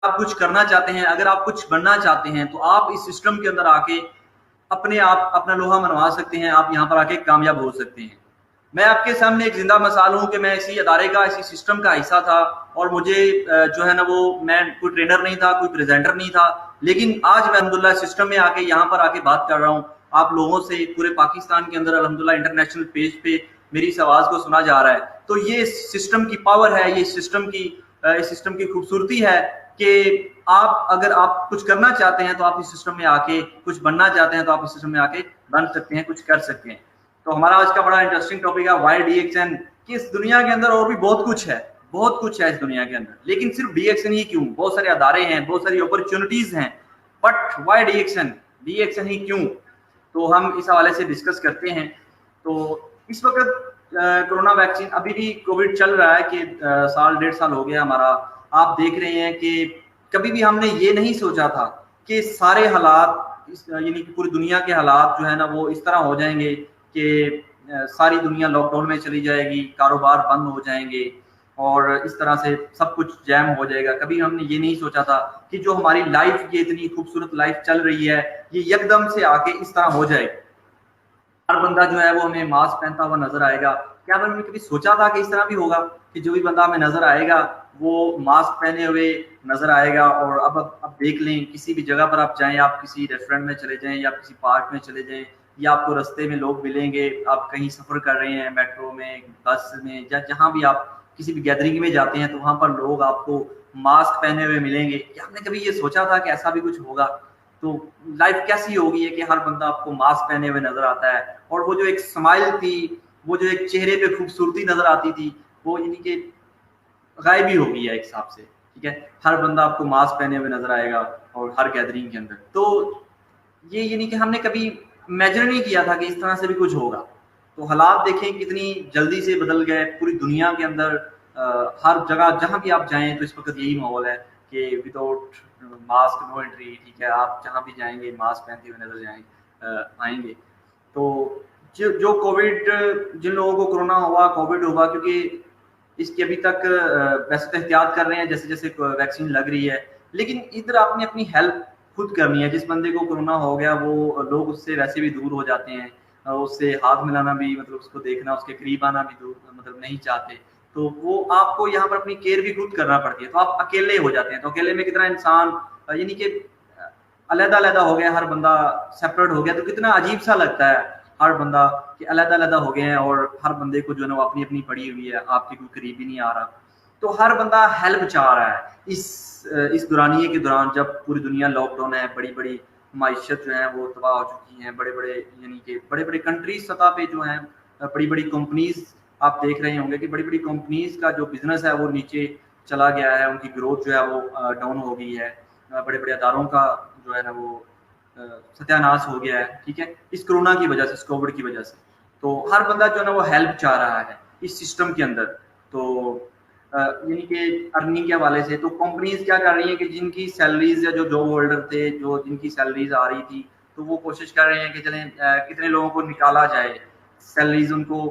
آپ کچھ کرنا چاہتے ہیں، اگر آپ کچھ بننا چاہتے ہیں تو آپ اس سسٹم کے اندر آ کے اپنے آپ اپنا لوہا منوا سکتے ہیں، آپ یہاں پر آ کے کامیاب ہو سکتے ہیں۔ میں آپ کے سامنے ایک زندہ مثال ہوں کہ میں اسی ادارے کا، اسی سسٹم کا حصہ تھا، اور مجھے جو ہے نا وہ میں کوئی ٹرینر نہیں تھا، کوئی پریزنٹر نہیں تھا، لیکن آج میں الحمدللہ سسٹم میں آ کے یہاں پر آ کے بات کر رہا ہوں آپ لوگوں سے، پورے پاکستان کے اندر الحمدللہ انٹرنیشنل پیج پہ میری اس آواز کو سنا جا رہا ہے۔ تو یہ سسٹم کی پاور ہے، یہ سسٹم کی خوبصورتی ہے کہ آپ اگر آپ کچھ کرنا چاہتے ہیں تو آپ اس سسٹم میں آ کے کچھ بننا چاہتے ہیں تو آپ اس سسٹم میں آ کے بن سکتے ہیں، کچھ کر سکتے ہیں۔ تو ہمارا آج کا بڑا انٹرسٹنگ ٹاپک ہے وائی ڈی ایکس این، کہ اس دنیا کے اندر اور بھی بہت کچھ ہے، بہت کچھ ہے اس دنیا کے اندر، لیکن صرف ڈی ایکس این ہی کیوں؟ بہت سارے ادارے ہیں، بہت ساری اپرچونٹیز ہیں، but why D X N ہی کیوں؟ تو ہم اس حوالے سے ڈسکس کرتے ہیں۔ تو اس وقت کرونا ویکسین، ابھی بھی کووڈ چل رہا ہے کہ سال 1.5 سال ہو گیا ہمارا۔ آپ دیکھ رہے ہیں کہ کبھی بھی ہم نے یہ نہیں سوچا تھا کہ سارے حالات یعنی کہ پوری دنیا کے حالات جو ہے نا وہ اس طرح ہو جائیں گے کہ ساری دنیا لاک ڈاؤن میں چلی جائے گی، کاروبار بند ہو جائیں گے اور اس طرح سے سب کچھ جیم ہو جائے گا۔ کبھی ہم نے یہ نہیں سوچا تھا کہ جو ہماری لائف، یہ اتنی خوبصورت لائف چل رہی ہے، یہ یکدم سے آ کے اس طرح ہو جائے گی۔ ہر بندہ جو ہے وہ ہمیں ماسک پہنتا ہوا نظر آئے گا۔ کیا ہم نے کبھی سوچا تھا کہ اس طرح بھی ہوگا کہ جو بھی بندہ ہمیں نظر آئے گا وہ ماسک پہنے ہوئے نظر آئے گا؟ اور اب دیکھ لیں، کسی بھی جگہ پر آپ جائیں، آپ کسی ریسٹورینٹ میں چلے جائیں یا کسی پارک میں چلے جائیں، یا آپ کو رستے میں لوگ ملیں گے، آپ کہیں سفر کر رہے ہیں، میٹرو میں، بس میں، یا جہاں بھی آپ کسی بھی گیدرنگ میں جاتے ہیں تو وہاں پر لوگ آپ کو ماسک پہنے ہوئے ملیں گے۔ کیا ہم نے کبھی یہ سوچا تھا کہ ایسا بھی کچھ ہوگا؟ تو لائف کیسی ہوگی ہے کہ ہر بندہ آپ کو ماسک پہنے ہوئے نظر آتا ہے، اور وہ جو ایک اسمائل تھی، وہ جو ایک چہرے پہ خوبصورتی نظر آتی تھی، وہ یعنی کہ غائب ہی ہو گئی ہے ایک حساب سے، ٹھیک ہے؟ ہر بندہ آپ کو ماسک پہنے ہوئے نظر آئے گا اور ہر گیدرنگ کے اندر۔ تو یہ یعنی کہ ہم نے کبھی امیجن نہیں کیا تھا کہ اس طرح سے بھی کچھ ہوگا۔ تو حالات دیکھیں کتنی جلدی سے بدل گئے پوری دنیا کے اندر، ہر جگہ جہاں بھی آپ جائیں تو اس وقت یہی ماحول ہے کہ وداؤٹ ماسک نو انٹری، ٹھیک ہے؟ آپ جہاں بھی جائیں گے ماسک پہنتے ہوئے نظر آئیں گے۔ تو جو کووڈ، جن لوگوں کو کرونا ہوا، کووڈ ہوا، کیونکہ اس کی ابھی تک ویسے تو احتیاط کر رہے ہیں جیسے جیسے ویکسین لگ رہی ہے، لیکن ادھر آپ نے اپنی ہیلپ خود کرنی ہے۔ جس بندے کو کرونا ہو گیا وہ لوگ اس سے ویسے بھی دور ہو جاتے ہیں، اس سے ہاتھ ملانا بھی، مطلب اس کو دیکھنا، اس کے قریب آنا بھی دور مطلب نہیں چاہتے، تو وہ آپ کو یہاں پر اپنی کیئر بھی خود کرنا پڑتی ہے، تو آپ اکیلے ہو جاتے ہیں۔ تو اکیلے میں کتنا انسان یعنی کہ علیحدہ علیحدہ ہو گیا، ہر بندہ سیپریٹ ہو گیا، تو کتنا عجیب سا لگتا ہے ہر بندہ کہ علیحدہ علیحدہ ہو گئے ہیں، اور ہر بندے کو جو ہے نا وہ اپنی اپنی پڑی ہوئی ہے، آپ کے کوئی قریب ہی نہیں آ رہا۔ تو ہر بندہ ہیلپ چاہ رہا ہے اس دورانیے کے دوران، جب پوری دنیا لاک ڈاؤن ہے، بڑی بڑی معیشت جو ہے وہ تباہ ہو چکی ہیں، بڑے بڑے یعنی کہ بڑے بڑے کنٹریز سطح پہ جو ہیں، بڑی بڑی کمپنیز آپ دیکھ رہے ہوں گے کہ بڑی بڑی کمپنیز کا جو بزنس ہے وہ نیچے چلا گیا ہے، ان کی گروتھ جو ہے وہ ڈاؤن ہو گئی ہے، بڑے بڑے اداروں کا جو ہے نا وہ ستیہ ناش ہو گیا ہے، ٹھیک ہے؟ اس کرونا کی وجہ سے، اس کووڈ کی وجہ سے۔ تو ہر بندہ جو ہے نا وہ ہیلپ چاہ رہا ہے اس سسٹم کے اندر۔ تو یعنی کہ ارننگ کے حوالے سے تو کمپنیز کیا کر رہی ہیں کہ جن کی سیلریز یا جو جاب ہولڈر تھے، جو جن کی سیلریز آ رہی تھی، تو وہ کوشش کر رہے ہیں کہ چلیں کتنے لوگوں کو نکالا جائے، سیلریز ان کو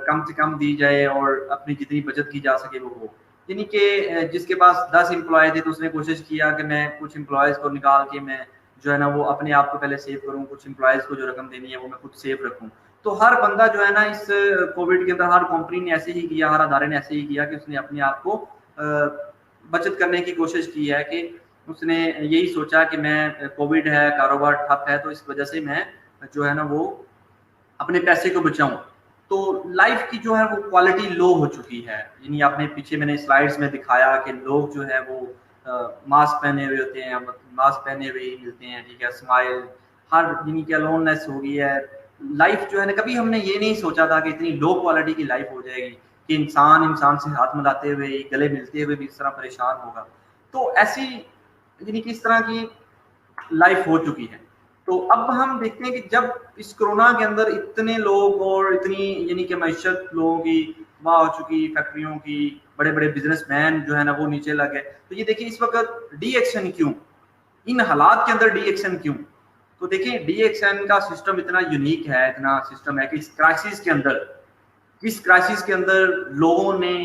کم سے کم دی جائے اور اپنی جتنی بچت کی جا سکے وہ ہو۔ یعنی کہ جس کے پاس 10 امپلائی تھے تو اس نے کوشش کیا کہ میں کچھ امپلائیز کو نکال کے میں جو ہے نا وہ اپنے آپ کو پہلے سیو کروں، کچھ امپلائیز کو جو رقم دینی ہے وہ میں خود سیو رکھوں۔ تو ہر بندہ جو ہے نا اس کووڈ کے اندر، ہر کمپنی نے ایسے ہی کیا، ہر ادارے نے ایسے ہی کیا کہ اس نے اپنے آپ کو بچت کرنے کی کوشش کی ہے، کہ اس نے یہی سوچا کہ میں کووڈ ہے، کاروبار ٹھپ ہے، تو اس وجہ سے میں جو ہے نا وہ اپنے پیسے کو بچاؤں۔ تو لائف کی جو ہے وہ کوالٹی لو ہو چکی ہے۔ یعنی آپ نے پیچھے میں نے سلائیڈز میں دکھایا کہ لوگ جو ہے وہ ماسک پہنے ہوئے ہوتے ہیں، ماسک پہنے ہوئے ہی ملتے ہیں، ٹھیک ہے؟ اسمائل، ہر یعنی کہ لوننس ہو گئی ہے لائف جو ہے نا۔ کبھی ہم نے یہ نہیں سوچا تھا کہ اتنی لو کوالٹی کی لائف ہو جائے گی کہ انسان سے ہاتھ ملاتے ہوئے، گلے ملتے ہوئے بھی اس طرح پریشان ہوگا۔ تو ایسی یعنی کہ اس طرح کی لائف ہو چکی ہے۔ تو اب ہم دیکھتے ہیں کہ جب اس کرونا کے اندر اتنے لوگ اور اتنی یعنی کہ معیشت لوگوں کی تباہ ہو چکی، فیکٹریوں کی، بڑے بڑے بزنس مین جو ہے نا وہ نیچے لگے، تو یہ دیکھیں اس وقت ڈی ایکشن کیوں، ان حالات کے اندر ڈی ایکشن کیوں؟ تو دیکھیں ڈی ایکشن کا سسٹم اتنا یونیک ہے، اتنا سسٹم ہے کہ اس کرائسس کے اندر لوگوں نے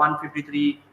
153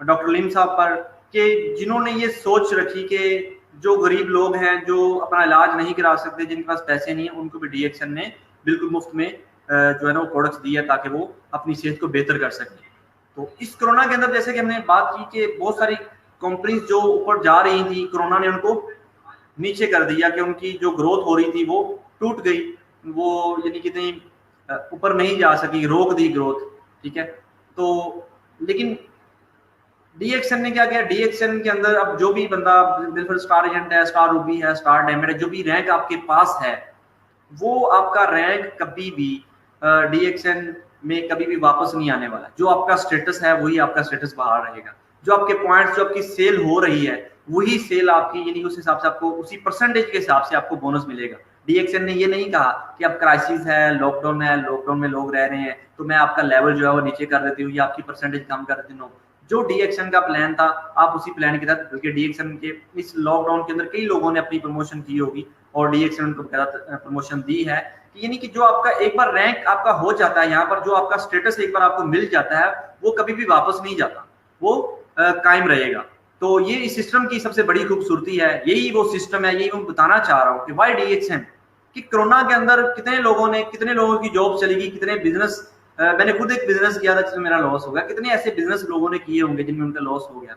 ڈاکٹر علیم صاحب پر کہ جنہوں نے یہ سوچ رکھی کہ جو غریب لوگ ہیں جو اپنا علاج نہیں کرا سکتے, جن کے پاس پیسے نہیں ہیں, ان کو بھی ڈی ایکسن نے بالکل مفت میں جو ہے نا وہ پروڈکٹس دی ہے تاکہ وہ اپنی صحت کو بہتر کر سکیں. تو اس کرونا کے اندر جیسے کہ ہم نے بات کی کہ بہت ساری کمپنیز جو اوپر جا رہی تھی, کرونا نے ان کو نیچے کر دیا کہ ان کی جو گروتھ ہو رہی تھی وہ ٹوٹ گئی, وہ یعنی کتنی اوپر نہیں جا سکی, روک دی گروتھ. ٹھیک ہے, تو لیکن ڈی ایکسن نے کیا کیا, ڈی ایکسن کے اندر اب جو بھی بندہ بالکل اسٹار ایجنٹ ہے, اسٹار روبی ہے, اسٹار ڈائمنڈ ہے, جو بھی رینک آپ کے پاس ہے وہ آپ کا رینک کبھی بھی ڈی ایکسن میں کبھی بھی واپس نہیں آنے والا. جو آپ کا اسٹیٹس ہے وہی آپ کا اسٹیٹس باہر رہے گا. جو آپ کے پوائنٹس, جو آپ کی سیل ہو رہی ہے وہی سیل آپ کی, یعنی اس حساب سے آپ کو اسی پرسنٹیج کے حساب سے آپ کو بونس ملے گا. ڈی ایکسن نے یہ نہیں کہا کہ اب کرائسس ہے, لاک ڈاؤن ہے, لاک ڈاؤن میں لوگ رہ رہے ہیں تو میں آپ کا لیول جو ہے وہ نیچے کر دیتی ہوں یا آپ کی پرسنٹیج کم کر دیتی ہوں. جو ڈی ایکسن کا پلان تھا آپ اسی پلان کے تحت, بلکہ ڈی ایکسن کے اس لاک ڈاؤن کے اندر کئی لوگوں نے اپنی پروموشن کی ہوگی اور ڈی ایکسن ان کو پروموشن دی ہے, یعنی کہ جو آپ کا ایک بار رینک آپ کا ہو جاتا ہے یہاں پر, جو آپ کا اسٹیٹس ایک بار آپ کو مل جاتا ہے وہ کبھی بھی واپس نہیں جاتا, وہ قائم رہے گا. تو یہ اس سسٹم کی سب سے بڑی خوبصورتی ہے, یہی وہ سسٹم ہے, یہی میں بتانا چاہ رہا ہوں کہ وائی ڈی ایکسن. کہ کرونا کے اندر کتنے لوگوں کی جاب چلی گئی, کتنے بزنس, میں نے خود ایک بزنس کیا تھا جس میں میرا لاس ہو گیا, کتنے ایسے بزنس لوگوں نے کیے ہوں گے جن میں ان کا لاس ہو گیا.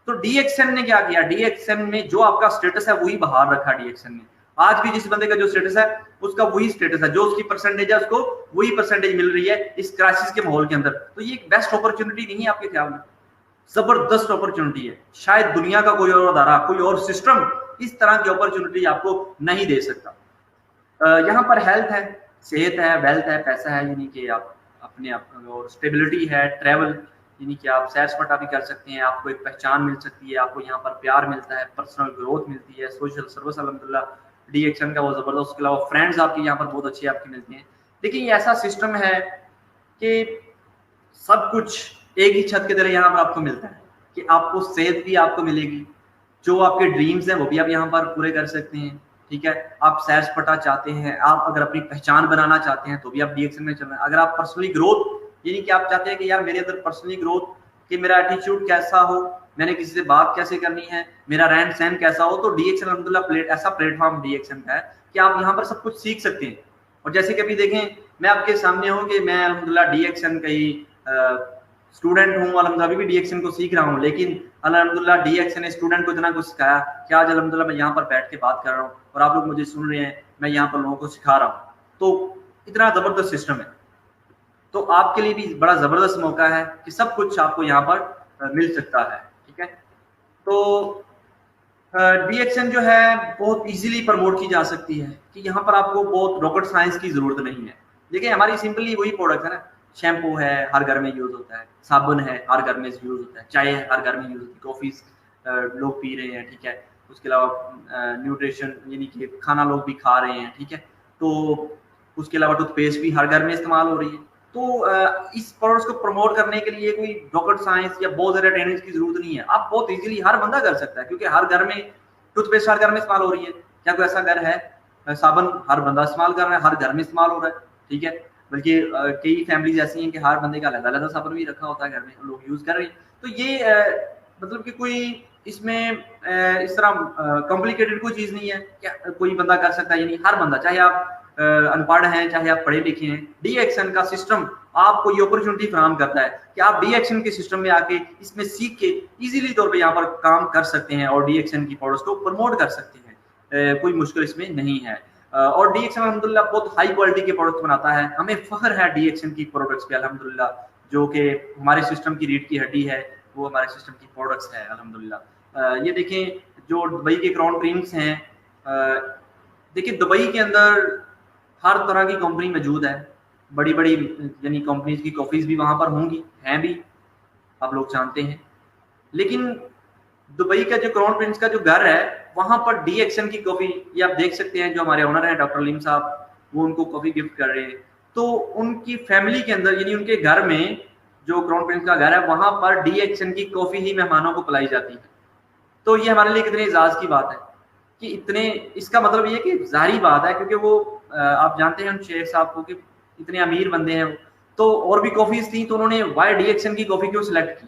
تو ڈی ایکسن نے کیا کیا, ڈی ایکسن میں جو آپ کا اسٹیٹس ہے وہی بحال رکھا. ڈی ایکسن نے آج بھی جس بندے کا جو اسٹیٹس ہے اس کا وہی اسٹیٹس ہے, جو اس کی پرسنٹیج ہے اس کو وہی پرسنٹیج مل رہی ہے اس کرائسس کے ماحول کے اندر. تو یہ ایک بیسٹ اپرچونٹی نہیں ہے آپ کے خیال میں؟ زبردست اپرچونٹی ہے. شاید دنیا کا کوئی اور ادارہ, کوئی اور سسٹم اس طرح کی اپرچونٹی آپ کو نہیں دے سکتا. یہاں پر ہیلتھ ہے, صحت ہے, ویلتھ ہے, پیسہ ہے, یعنی کہ آپ اپنے اور اسٹیبلٹی ہے, ٹریول, یعنی کہ آپ سیر سپاٹا بھی کر سکتے ہیں, آپ کو ایک پہچان مل سکتی ہے, آپ کو یہاں پر پیار ملتا ہے, پرسنل گروتھ ملتی ہے, سوشل سروس الحمدللہ ڈی ایکسن کا وہ زبردست. اس کے علاوہ فرینڈز آپ کے یہاں پر بہت اچھے آپ کے ملتے ہیں. لیکن یہ ایسا سسٹم ہے کہ سب کچھ ایک ہی چھت کے تلے یہاں پر آپ کو ملتا ہے, کہ آپ کو صحت بھی آپ کو ملے گی, جو آپ کے ڈریمز ہیں وہ بھی آپ یہاں پر پورے کر سکتے ہیں. ٹھیک ہے, آپ سیر سپاٹا چاہتے ہیں, آپ اگر اپنی پہچان بنانا چاہتے ہیں تو بھی آپ ڈی ایکسن میں چل رہے ہیں. اگر آپ پرسنلی گروتھ, یعنی کہ آپ چاہتے ہیں کہ یار میرے اندر پرسنلی گروتھ, کہ میرا ایٹیچیوڈ کیسا ہو, میں نے کسی سے بات کیسے کرنی ہے, میرا رہن سہن کیسا ہو, تو ڈی ایکسن الحمدللہ ایسا پلیٹ فارم ڈی ایکسن کا ہے کہ آپ یہاں پر سب کچھ سیکھ سکتے ہیں. اور جیسے کہ ابھی دیکھیں میں آپ کے سامنے ہوں کہ میں الحمدللہ ڈی ایکسن کا ہی اسٹوڈنٹ ہوں, الحمدللہ ابھی بھی ڈی ایکسن کو سیکھ رہا ہوں, لیکن الحمدللہ ڈی ایکسن نے اسٹوڈنٹ کو اتنا کچھ سکھایا کہ آج الحمدللہ میں یہاں پر بیٹھ کے بات کر رہا ہوں اور آپ لوگ مجھے سن رہے ہیں, میں یہاں پر لوگوں کو سکھا رہا ہوں. تو اتنا زبردست سسٹم ہے. تو آپ کے لیے بھی بڑا زبردست موقع ہے کہ سب کچھ آپ کو یہاں پر مل سکتا ہے. ٹھیک ہے, تو ڈی ایکسن جو ہے بہت ایزیلی پروموٹ کی جا سکتی ہے, کہ یہاں پر آپ کو بہت راکٹ سائنس کی ضرورت نہیں ہے. دیکھیں ہماری سمپلی وہی پروڈکٹ ہے نا, شیمپو ہے ہر گھر میں یوز ہوتا ہے, صابن ہے ہر گھر میں یوز ہوتا ہے, چائے ہر گھر میں یوز ہوتی ہے, کافیز لوگ پی رہے ہیں. ٹھیک ہے, اس کے علاوہ نیوٹریشن یعنی کہ کھانا لوگ بھی کھا رہے ہیں. ٹھیک ہے, تو اس کے علاوہ ٹوتھ پیسٹ بھی ہر گھر میں استعمال ہو رہی ہے. تو اس پروڈکٹس کو پروموٹ کرنے کے لیے کوئی راکٹ سائنس یا بہت زیادہ ٹریننگ کی ضرورت نہیں ہے. آپ بہت ایزیلی ہر بندہ کر سکتا ہے, کیونکہ ہر گھر میں ٹوتھ پیسٹ ہر گھر میں استعمال ہو رہی ہے. کیا کوئی ایسا گھر ہے, صابن ہر بندہ استعمال کر رہا ہے, ہر گھر میں استعمال ہو رہا ہے. ٹھیک ہے, بلکہ کئی فیملیز ایسی ہیں کہ ہر بندے کا علیحدہ علیحدہ صابن بھی رکھا ہوتا ہے گھر میں, لوگ یوز کر رہے ہیں. تو یہ مطلب کہ کوئی اس میں اس طرح کمپلیکیٹڈ کوئی چیز نہیں ہے کہ کوئی بندہ کر سکتا ہے. یعنی ہر بندہ, چاہے آپ ان پڑھ ہیں چاہے آپ پڑھے لکھے ہیں, ڈی ایکسن کا سسٹم آپ کو یہ اپرچونٹی فراہم کرتا ہے کہ آپ ڈی ایکسن کے سسٹم میں آ کے اس میں سیکھ کے ایزیلی طور پہ یہاں پر کام کر سکتے ہیں اور ڈی ایکسن کی پروڈکٹس کو پروموٹ کر سکتے ہیں. کوئی مشکل اس میں نہیں ہے. اور ڈی ایکسن الحمدللہ بہت ہائی کوالٹی کے پروڈکٹس بناتا ہے. ہمیں فخر ہے ڈی ایکسن کی پروڈکٹس پہ الحمدللہ, جو کہ ہمارے سسٹم کی ریڑھ کی ہڈی ہے, وہ ہمارے سسٹم کی پروڈکٹس ہے الحمدللہ. یہ دیکھیں جو دبئی کے کراؤن پرنس ہیں, دیکھیں دبئی کے اندر ہر طرح کی کمپنی موجود ہے, بڑی بڑی یعنی کمپنیز کی کافیز بھی وہاں پر ہوں گی, ہیں بھی, آپ لوگ جانتے ہیں. لیکن دبئی کا جو کراؤن پرنس کا جو گھر ہے وہاں پر ڈی ایکسن کی کافی, یہ آپ دیکھ سکتے ہیں, جو ہمارے اونر ہیں ڈاکٹر علیم صاحب, وہ ان کو کافی گفٹ کر رہے ہیں. تو ان کی فیملی کے اندر یعنی ان کے گھر میں جو کراؤن پرنس کا گھر ہے وہاں پر ڈی ایکسن کی کافی ہی مہمانوں کو پلائی جاتی ہے. تو یہ ہمارے لیے کتنے اعزاز کی بات ہے کہ اتنے, اس کا مطلب یہ کہ ظاہری بات ہے کیونکہ وہ آپ جانتے ہیں ان شیخ صاحب کو کہ اتنے امیر بندے ہیں, تو اور بھی کافیز تھیں, تو انہوں نے وائی ڈی ایکسن کی کافی کیوں سلیکٹ کی؟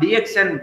DXN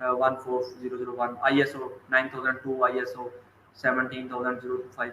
14001, ISO 9002, ISO 17025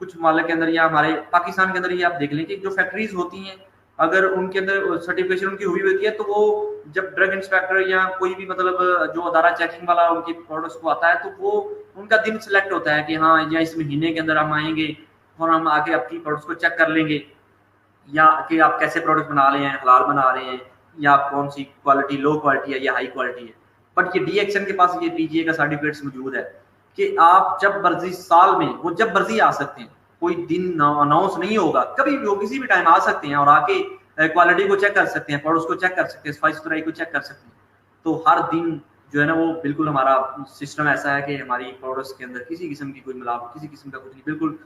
کچھ ممالک کے اندر یا ہمارے پاکستان کے اندر ہی آپ دیکھ لیں کہ جو فیکٹریز ہوتی ہیں اگر ان کے اندر سرٹیفکیشن ان کی ہوئی ہوتی ہے تو وہ جب ڈرگ انسپیکٹر یا کوئی بھی مطلب جو ادارہ چیکنگ والا ان کی پروڈکٹس کو آتا ہے تو وہ ان کا دن سلیکٹ ہوتا ہے کہ ہاں یا اس مہینے کے اندر ہم آئیں گے اور ہم آ کے آپ کی پروڈکٹس کو چیک کر لیں گے یا کہ آپ کیسے پروڈکٹ بنا رہے ہیں، حلال بنا رہے ہیں یا آپ کون سی کوالٹی لو کوالٹی ہے یا ہائی کوالٹی ہے. بٹ یہ ڈی ایکسن کے پاس یہ پی جی اے کا سرٹیفکیٹس موجود ہے کہ آپ جب مرضی سال میں وہ جب مرضی آ سکتے ہیں، کوئی دن اناؤنس نہیں ہوگا، کبھی بھی وہ کسی بھی ٹائم آ سکتے ہیں اور آ کے کوالٹی کو چیک کر سکتے ہیں، پروڈکٹس کو چیک کر سکتے ہیں، صفائی ستھرائی کو چیک کر سکتے ہیں. تو ہر دن جو ہے نا وہ بالکل ہمارا سسٹم ایسا ہے کہ ہماری پروڈکٹس کے اندر کسی قسم کی کوئی ملاوٹ، کسی قسم کا کچھ نہیں، بالکل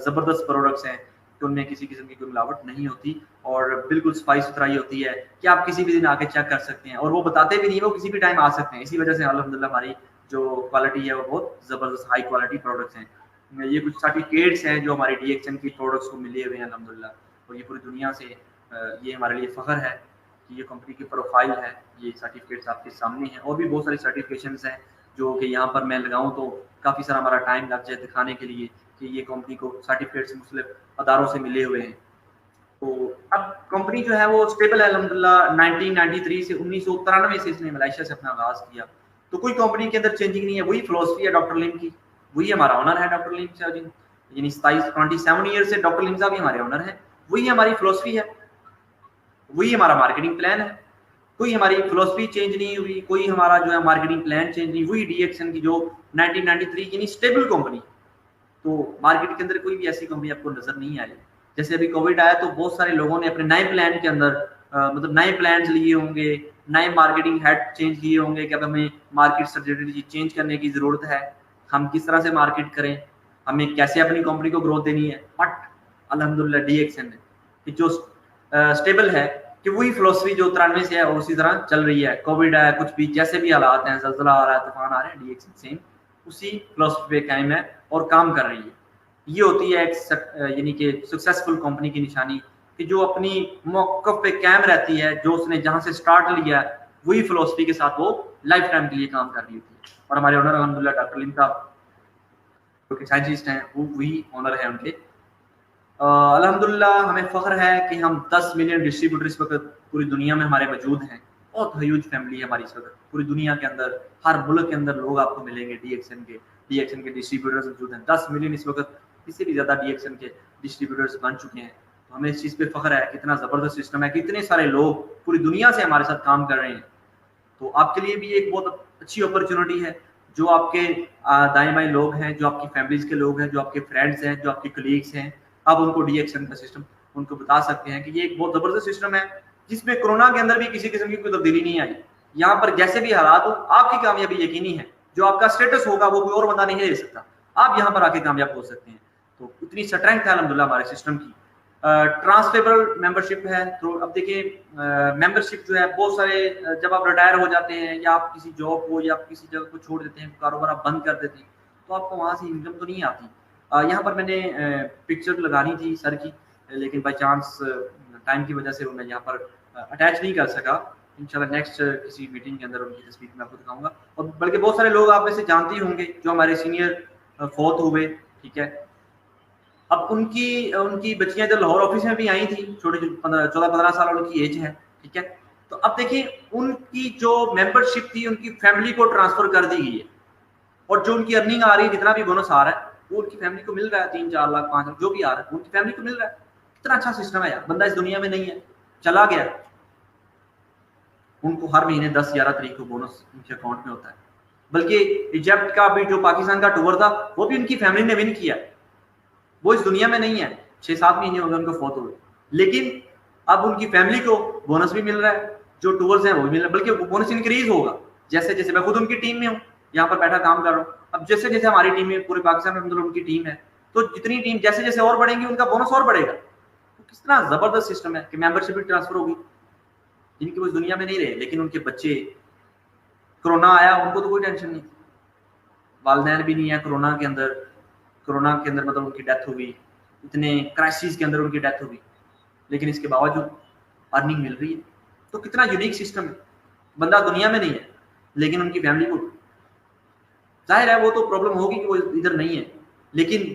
زبردست پروڈکٹس ہیں کہ ان میں کسی قسم کی کوئی ملاوٹ نہیں ہوتی اور بالکل صفائی ستھرائی ہوتی ہے کہ آپ کسی بھی دن آ کے چیک کر سکتے ہیں اور وہ بتاتے بھی نہیں، وہ کسی بھی ٹائم آ سکتے ہیں. اسی وجہ سے الحمدللہ ہماری جو کوالٹی ہے وہ بہت زبردست ہائی کوالٹی پروڈکٹس ہیں. یہ کچھ سرٹیفکیٹس ہیں جو ہماری ڈی ایکسن کی پروڈکٹس کو ملے ہوئے ہیں الحمدللہ، اور یہ پوری دنیا سے یہ ہمارے لیے فخر ہے کہ یہ کمپنی کی پروفائل ہے. یہ سرٹیفکیٹس آپ کے سامنے ہیں اور بھی بہت ساری سرٹیفکیشنز ہیں جو کہ یہاں پر میں لگاؤں تو کافی سارا ہمارا ٹائم لگ جائے دکھانے کے لیے کہ یہ کمپنی کو سرٹیفکیٹس مختلف اداروں سے ملے ہوئے ہیں. تو اب کمپنی جو ہے وہ اسٹیبل ہے الحمدللہ. 1993 سے 1993 سے اس نے ملائیشیا سے اپنا آغاز کیا. تو کوئی کمپنی کے اندر چینجنگ نہیں ہے، وہی فلسفی ہے ڈاکٹر لیم کی، وہی ہمارا آنر ہے ڈاکٹر لیم صاحب جی، یعنی 27 ایئر سے ڈاکٹر لیم صاحب ہی ہمارے آنر ہیں. وہی ہماری فلسفی ہے، وہی ہمارا مارکیٹنگ پلان ہے. کوئی ہماری فلسفی چینج نہیں ہوئی، کوئی ہمارا جو ہے مارکیٹنگ پلان چینج نہیں. وہی ڈی ایکسن کی جو 1993 یعنی اسٹیبل کمپنی. تو مارکیٹ کے اندر کوئی بھی ایسی کمپنی آپ کو نظر نہیں آئی. جیسے ابھی کووڈ آیا تو بہت سارے لوگوں نے اپنے نئے پلان کے اندر مطلب نئے پلانز لیے ہوں گے، نئے مارکیٹنگ ہیڈ چینج کیے ہوں گے کہ اب ہمیں مارکیٹ اسٹریٹجی چینج کرنے کی ضرورت ہے، ہم کس طرح سے مارکیٹ کریں، ہمیں کیسے اپنی کمپنی کو گروتھ دینی ہے. بٹ الحمدللہ ڈی ایکسن کہ جو اسٹیبل ہے کہ وہی فلسفی جو 93 سے ہے اور اسی طرح چل رہی ہے. کووڈ ہے، کچھ بھی جیسے بھی حالات ہیں، زلزلہ آ رہا ہے، طوفان آ رہے ہیں، ڈی ایکسن سیم اسی فلسفی پہ قائم ہے اور کام کر رہی ہے. یہ ہوتی ہے ایک یعنی کہ سکسیسفل کمپنی کی نشانی کہ جو اپنی موقف پہ قائم رہتی ہے، جو اس نے جہاں سے سٹارٹ لیا ہے وہی فلسفی کے ساتھ وہ لائف ٹائم کے لیے کام کر رہی ہوتی ہے. اور ہمارے آنر الحمدللہ ڈاکٹر لیم صاحب جو کہ سائنٹسٹ ہیں وہ وہی آنر ہیں ان کے. الحمدللہ ہمیں فخر ہے کہ ہم 10 ملین ڈسٹریبیوٹر اس وقت پوری دنیا میں ہمارے موجود ہیں. بہت ہیوج فیملی ہے ہماری اس وقت پوری دنیا کے اندر، ہر ملک کے اندر لوگ آپ کو ملیں گے ڈی ایکسن کے ڈسٹریبیوٹرز موجود ہیں. 10 ملین اس وقت اس سے بھی زیادہ ڈی ایکسن کے ڈسٹریبیوٹرز بن چکے ہیں. تو ہمیں اس چیز پہ فخر ہے کہ اتنا زبردست سسٹم ہے کہ اتنے سارے لوگ پوری دنیا سے ہمارے ساتھ کام کر رہے ہیں. تو آپ کے لیے بھی ایک بہت اچھی اپرچونٹی ہے. جو آپ کے دائیں بائیں لوگ ہیں، جو آپ کی فیملیز کے لوگ ہیں، جو آپ کے فرینڈس ہیں، جو آپ کے کلیگس ہیں، آپ ان کو ڈی ایکسن کا سسٹم ان کو بتا سکتے ہیں کہ یہ ایک بہت زبردست سسٹم ہے جس میں کورونا کے اندر بھی کسی قسم کی کوئی تبدیلی نہیں آئی. یہاں پر جیسے بھی حالات ہو آپ کی کامیابی یقینی ہے. جو آپ کا سٹیٹس ہوگا وہ کوئی اور بندہ نہیں لے سکتا. آپ یہاں پر آ کے کامیاب ہو سکتے ہیں. تو اتنی اسٹرینتھ ہے الحمدللہ ہمارے سسٹم کی. ٹرانسفیبل ممبرشپ ہے. تو اب دیکھیں ممبرشپ جو ہے بہت سارے جب آپ ریٹائر ہو جاتے ہیں یا آپ کسی جاب کو یا آپ کسی جگہ کو چھوڑ دیتے ہیں، کاروبار آپ بند کر دیتے ہیں، تو آپ کو وہاں سے انکم تو نہیں آتی. یہاں پر میں نے پکچر لگانی تھی سر کی، لیکن بائی چانس ٹائم کی وجہ سے میں یہاں پر اٹیچ نہیں کر سکا. انشاءاللہ نیکسٹ کسی میٹنگ کے اندر ان کی تصویر میں آپ کو دکھاؤں گا. اور بلکہ بہت سارے لوگ آپ میں سے جانتے ہی ہوں گے جو ہمارے سینئر فوت ہوئے. ٹھیک ہے، اب ان کی بچیاں جو لاہور آفس میں بھی آئی تھیں، چھوٹے 14-15 سال ان کی ایج ہے. ٹھیک ہے، تو اب دیکھیں ان کی جو ممبرشپ تھی ان کی فیملی کو ٹرانسفر کر دی گئی ہے، اور جو ان کی ارننگ آ رہی ہے، جتنا بھی بونس آ رہا ہے وہ ان کی فیملی کو مل رہا ہے. 3-4 لاکھ 5 لاکھ جو بھی آ رہا ہے وہ ان کی فیملی کو مل رہا ہے. کتنا اچھا سسٹم ہے یار. بندہ اس دنیا میں نہیں ہے، چلا گیا، ان کو ہر مہینے 10-11 تاریخ کو بونس ان کے اکاؤنٹ میں ہوتا ہے. بلکہ ایجپٹ کا بھی جو پاکستان کا ٹور تھا وہ بھی ان کی فیملی نے ون کیا. وہ اس دنیا میں نہیں ہے، 6-7 مہینے ہو گئے ان کو فوت ہوئے، لیکن اب ان کی فیملی کو بونس بھی مل رہا ہے، جو ٹورز ہیں وہ بھی مل رہا ہے، بلکہ بونس انکریز ہوگا جیسے جیسے میں خود ان کی ٹیم میں ہوں، یہاں پر بیٹھا کام کر رہا ہوں. اب جیسے جیسے ہماری ٹیم میں پورے پاکستان میں ان کی ٹیم ہے، تو جتنی ٹیم جیسے جیسے اور بڑھیں گی ان کا بونس اور بڑھے گا. کس طرح زبردست سسٹم ہے کہ ممبرشپ بھی ٹرانسفر ہوگی جن کی وہ اس دنیا میں نہیں رہے، لیکن ان کے بچے، کرونا آیا ان کو تو کوئی ٹینشن نہیں، والدین بھی نہیں ہے کرونا کے اندر مطلب ان کی ڈیتھ ہوئی، اتنے کرائسس کے اندر ان کی ڈیتھ ہوئی، لیکن اس کے باوجود ارننگ مل رہی ہے. تو کتنا یونیک سسٹم ہے. بندہ دنیا میں نہیں ہے لیکن ان کی فیملی کو، ظاہر ہے وہ تو پرابلم ہوگی کہ وہ ادھر نہیں ہے، لیکن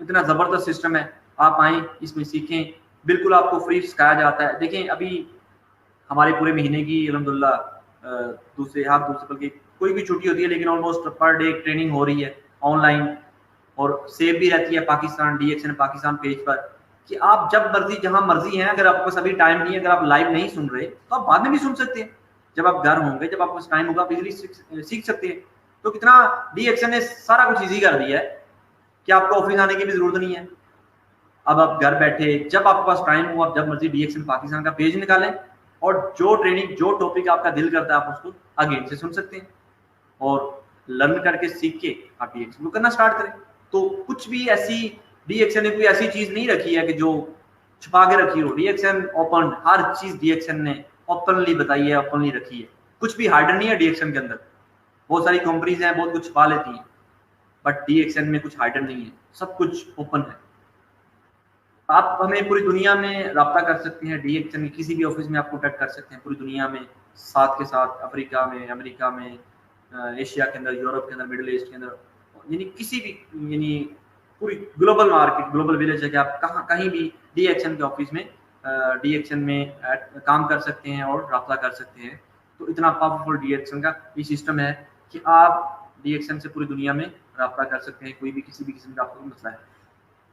اتنا زبردست سسٹم ہے, آپ آئیں اس میں سیکھیں, بالکل آپ کو فری سکھایا جاتا ہے. دیکھیں ابھی ہمارے پورے مہینے کی الحمدللہ دوسرے بلکہ کوئی بھی چھٹی ہوتی ہے لیکن آلموسٹ پر ڈے ٹریننگ ہو رہی ہے آن لائن, اور سیو بھی رہتی ہے پاکستان DXN پاکستان پیج پر, کہ آپ جب مرضی جہاں مرضی ہیں, اگر آپ کے پاس ابھی ٹائم نہیں ہے, اگر آپ لائیو نہیں سن رہے تو آپ بعد میں بھی سن سکتے ہیں, جب آپ گھر ہوں گے, جب آپ کے پاس ٹائم ہوگا آپ ایزیلی سیکھ سکتے ہیں. تو کتنا DXN نے سارا کچھ ایزی کر دیا ہے کہ آپ کو آفس آنے کی بھی ضرورت نہیں ہے. اب آپ گھر بیٹھے جب آپ کے پاس ٹائم ہو آپ جب مرضی DXN پاکستان کا پیج نکالیں, اور جو ٹریننگ جو ٹاپک آپ کا دل کرتا ہے آپ اس کو اگین سے سن سکتے ہیں, اور لرن کر کے سیکھ کے آپ DXN کو کرنا اسٹارٹ کریں. تو کچھ بھی ایسی DXN نے کوئی ایسی چیز نہیں رکھی ہے کہ جو چھپا کے رکھی ہو. DXN اوپن, ہر چیز DXN نے اوپنلی بتائی ہے, اوپنلی رکھی ہے, کچھ بھی ہائڈن نہیں ہے DXN کے اندر. بہت ساری کمپنیز ہیں بہت کچھ چھپا لیتی ہیں, بٹ DXN میں کچھ ہائڈن نہیں ہے, سب کچھ اوپن ہے. آپ ہمیں پوری دنیا میں رابطہ کر سکتے ہیں, DXN کی کسی بھی آفس میں آپ کانٹیکٹ کر سکتے ہیں پوری دنیا میں, ساتھ کے ساتھ افریقہ میں, امریکہ میں, ایشیا کے اندر, یورپ کے اندر, مڈل ایسٹ کے اندر, یعنی کسی بھی, یعنی پوری گلوبل مارکیٹ, گلوبل ولیج ہے کہ آپ کہیں بھی DXN کے آفس میں DXN میں کام کر سکتے ہیں اور رابطہ کر سکتے ہیں. تو اتنا پاورفل DXN کا یہ سسٹم ہے کہ آپ DXN سے پوری دنیا میں رابطہ کر سکتے ہیں, کوئی بھی کسی بھی قسم کا آپ کو مسئلہ ہے.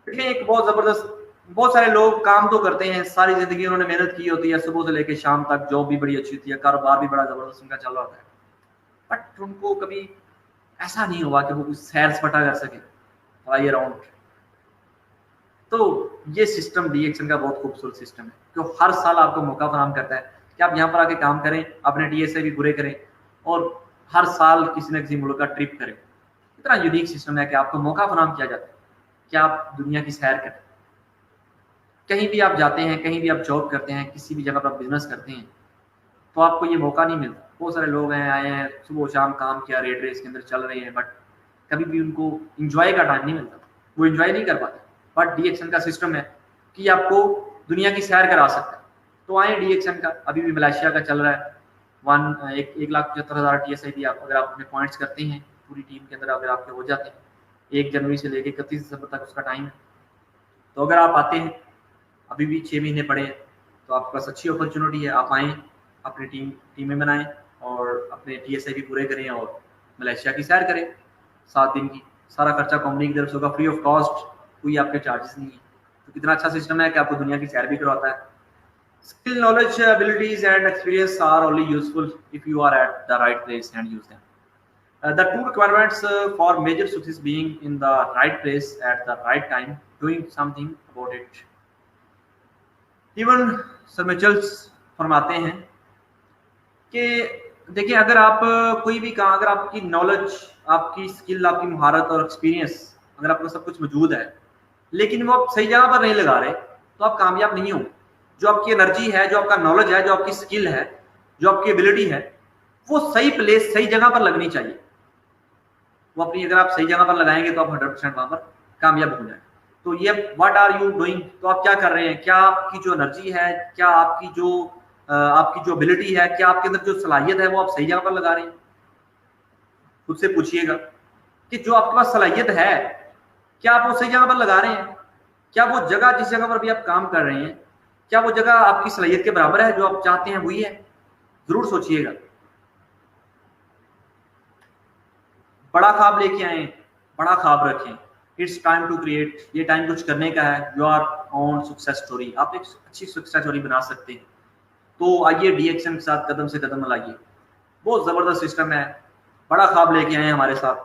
دیکھیں ایک بہت زبردست, بہت سارے لوگ کام تو کرتے ہیں, ساری زندگی انہوں نے محنت کی ہوتی ہے, صبح سے لے کے شام تک, جاب بھی بڑی اچھی ہوتی ہے, کاروبار بھی بڑا زبردست ان کا چل رہا ہوتا ہے, بٹ ان کو کبھی ایسا نہیں ہوا کہ وہ کچھ سیر سپاٹا کر سکے فلائی اراؤنڈ. تو یہ سسٹم DXN کا بہت خوبصورت سسٹم ہے, جو ہر سال آپ کو موقع فراہم کرتا ہے کہ آپ یہاں پر آ کے کام کریں, اپنے TSA بھی پورے کریں, اور ہر سال کسی نہ کسی ملک کا ٹرپ کریں. اتنا یونیک سسٹم ہے کہ آپ کو موقع فراہم کیا جاتا ہے کہ آپ دنیا کی سیر کریں. کہیں بھی آپ جاتے ہیں, کہیں بھی آپ جاب کرتے ہیں, کسی بھی جگہ پر آپ بزنس کرتے ہیں, تو آپ کو یہ موقع نہیں ملتا. بہت سارے لوگ ہیں آئے ہیں صبح و شام کام کیا, ریٹ ریس کے اندر چل رہے ہیں, بٹ کبھی بھی ان کو انجوائے کا ٹائم نہیں ملتا, وہ انجوائے نہیں کر پاتے. بٹ DXN کا سسٹم ہے کہ آپ کو دنیا کی سیر کرا سکتا ہے. تو آئیں DXN کا, ابھی بھی ملائیشیا کا چل رہا ہے, 1,75,000 TSI بھی آپ اگر آپ اپنے پوائنٹس کرتے ہیں پوری ٹیم کے اندر, اگر آپ کے ہو جاتے ہیں, 1 جنوری سے لے کے 31 دسمبر تک اس کا ٹائم ہے. تو اگر آپ آتے ہیں, ابھی بھی 6 مہینے پڑے ہیں, تو آپ کے پاس اچھی اپرچونٹی ہے, آپ آئیں, اپنی ٹیمیں بنائیں, اور اپنے TSI بھی پورے کریں, اور ملائیشیا کی سیر کریں 7 دن کی. سارا خرچہ کمپنی کی طرف سے ہوگا, فری آف کاسٹ, کوئی آپ کے چارجز نہیں ہے. تو کتنا اچھا سسٹم ہے کہ آپ کو دنیا کی سیر بھی کرواتا ہے. Skill, knowledge, abilities and experience are only useful if you are at the right place and use them. The two requirements for major success being in the right place at the right time, doing something about it. Even Sir Mitchells فرماتے ہیں کہ دیکھیں اگر آپ کوئی بھی کام, اگر آپ کی نالج, آپ کی اسکل, آپ کی مہارت اور ایکسپیرینس, اگر آپ کو سب کچھ موجود ہے لیکن وہ آپ صحیح جگہ پر نہیں لگا رہے, تو آپ کامیاب نہیں ہوں. جو آپ کی انرجی ہے, جو آپ کا نالج ہے, جو آپ کی اسکل ہے, جو آپ کی ایبلٹی ہے, وہ صحیح پلیس, صحیح جگہ پر لگنی چاہیے. وہ اپنی, اگر آپ صحیح جگہ پر لگائیں گے تو آپ 100% وہاں پر کامیاب ہو جائیں. تو یہ واٹ آر یو ڈوئنگ, تو آپ کیا کر رہے ہیں, کیا آپ کی جو انرجی ہے, کیا آپ کی جو ابلٹی ہے, کیا آپ کے اندر جو صلاحیت ہے وہ آپ صحیح جگہ پر لگا رہے ہیں. خود سے پوچھیے گا کہ جو آپ کے پاس صلاحیت ہے کیا آپ وہ صحیح جگہ پر لگا رہے ہیں, کیا وہ جگہ جس جگہ پر بھی آپ کام کر رہے ہیں کیا وہ جگہ آپ کی صلاحیت کے برابر ہے, جو آپ چاہتے ہیں وہی ہے. ضرور سوچیے گا. بڑا خواب لے کے آئیں, بڑا خواب رکھیں. اٹس ٹائم ٹو کریٹ, یہ ٹائم کچھ کرنے کا ہے. یور اون سکسیس سٹوری, آپ ایک اچھی سکسیس سٹوری بنا سکتے ہیں. تو آئیے DXN کے ساتھ قدم سے قدم ملائیے. بہت زبردست سسٹم ہے. بڑا خواب لے کے آئیں ہمارے ساتھ,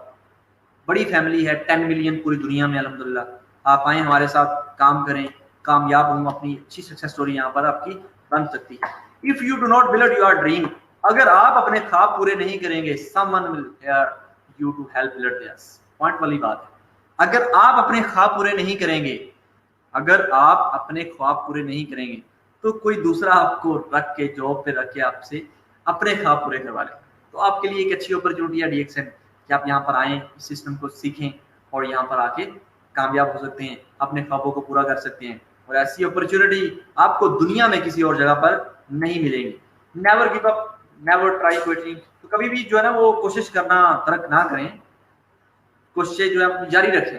بڑی فیملی ہے, 10 ملین پوری دنیا میں الحمدللہ. آپ آئیں ہمارے ساتھ کام کریں, کامیاب ہوں, اپنی اچھی سکسیس سٹوری یہاں پر آپ کی بن سکتی ہے. If you do not build your dream, اگر آپ اپنے خواب پورے نہیں کریں گے, someone will hear you to help build theirs. Point والی بات ہے. اگر آپ اپنے خواب پورے نہیں کریں گے, اگر آپ اپنے خواب پورے نہیں کریں گے تو کوئی دوسرا آپ کو رکھ کے, جاب پہ رکھ کے آپ سے اپنے خواب پورے کروا لیں. تو آپ کے لیے ایک اچھی اپرچونٹی ہے DXN کہ آپ یہاں پر آئیں, اس سسٹم کو سیکھیں, اور یہاں پر آ کے کامیاب ہو سکتے ہیں, اپنے خوابوں کو پورا کر سکتے ہیں. اور ایسی اپرچونٹی آپ کو دنیا میں کسی اور جگہ پر نہیں ملے گی. Never give up, never try quitting. تو کبھی بھی جو ہے نا وہ کوشش کرنا ترک نہ کریں, کوششیں جو ہے اپنی جاری رکھیں.